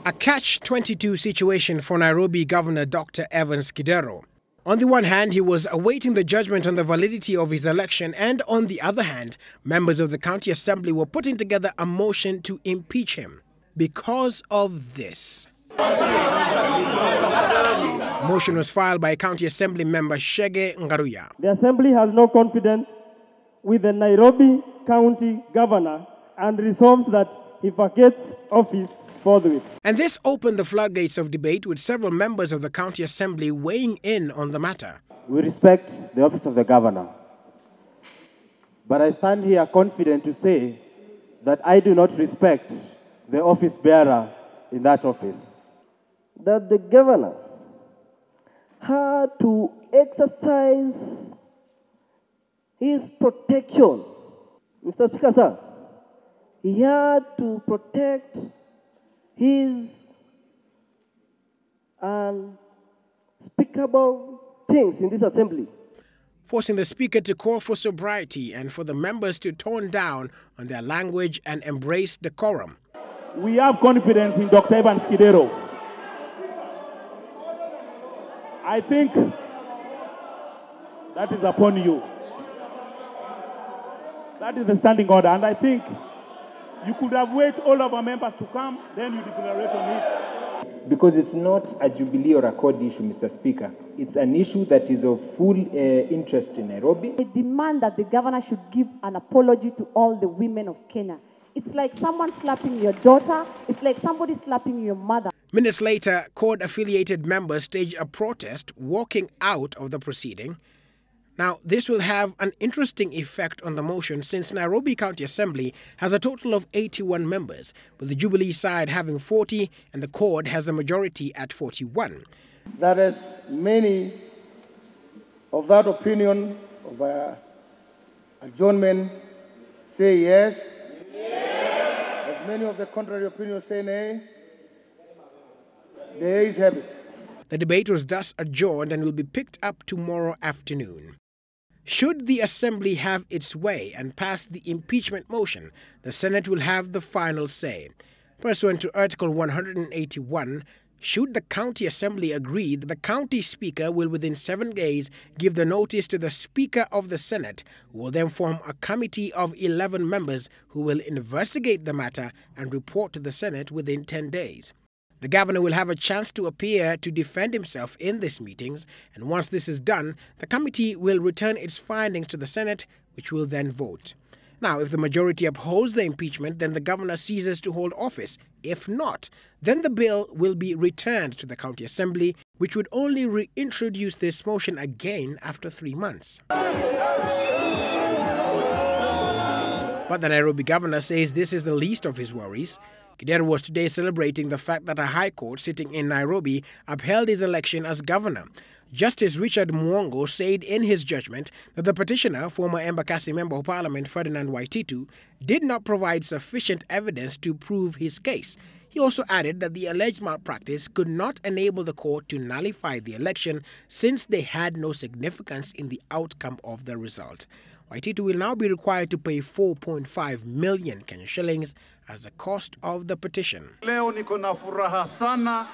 A catch-22 situation for Nairobi Governor Dr. Evans Kidero. On the one hand, he was awaiting the judgment on the validity of his election, and on the other hand, members of the county assembly were putting together a motion to impeach him. Because of this, a motion was filed by county assembly member Shege Ngaruya. The assembly has no confidence with the Nairobi County Governor and resolves that he vacates office forthwith. And this opened the floodgates of debate, with several members of the county assembly weighing in on the matter. We respect the office of the governor, but I stand here confident to say that I do not respect the office bearer in that office. That the governor had to exercise his protection. Mr. Speaker, sir, he had to protect his unspeakable things in this assembly, forcing the speaker to call for sobriety and for the members to tone down on their language and embrace decorum. We have confidence in Dr. Evans Kidero. I think that is upon you. That is the standing order, and I think you could have waited all of our members to come, then you deliberate on it. Because it's not a Jubilee or a CORD issue, Mr. Speaker. It's an issue that is of full interest in Nairobi. I demand that the governor should give an apology to all the women of Kenya. It's like someone slapping your daughter. It's like somebody slapping your mother. Minutes later, CORD-affiliated members staged a protest, walking out of the proceeding. Now, this will have an interesting effect on the motion, since Nairobi County Assembly has a total of 81 members, with the Jubilee side having 40 and the CORD has a majority at 41. That as many of that opinion of adjournment say yes, as many of the contrary opinion say nay, the ayes have it. The debate was thus adjourned and will be picked up tomorrow afternoon. Should the Assembly have its way and pass the impeachment motion, the Senate will have the final say. Pursuant to Article 181, should the County Assembly agree, that the County Speaker will within 7 days give the notice to the Speaker of the Senate, who will then form a committee of 11 members who will investigate the matter and report to the Senate within 10 days. The governor will have a chance to appear to defend himself in these meetings, and once this is done, the committee will return its findings to the Senate, which will then vote. Now, if the majority upholds the impeachment, then the governor ceases to hold office. If not, then the bill will be returned to the county assembly, which would only reintroduce this motion again after 3 months. But the Nairobi governor says this is the least of his worries. Kidero was today celebrating the fact that a high court sitting in Nairobi upheld his election as governor. Justice Richard Mwongo said in his judgment that the petitioner, former Embakasi Member of Parliament Ferdinand Waititu, did not provide sufficient evidence to prove his case. He also added that the alleged malpractice could not enable the court to nullify the election, since they had no significance in the outcome of the result. Waititu will now be required to pay 4.5 million Kenya shillings as the cost of the petition. Leo niko na furaha sana.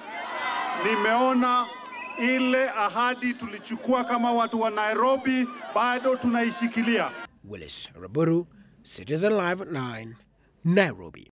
Nimeona ile ahadi tulichukua kama watu wa Nairobi bado tunaishikilia. Willis Raburu, Citizen Live at 9, Nairobi.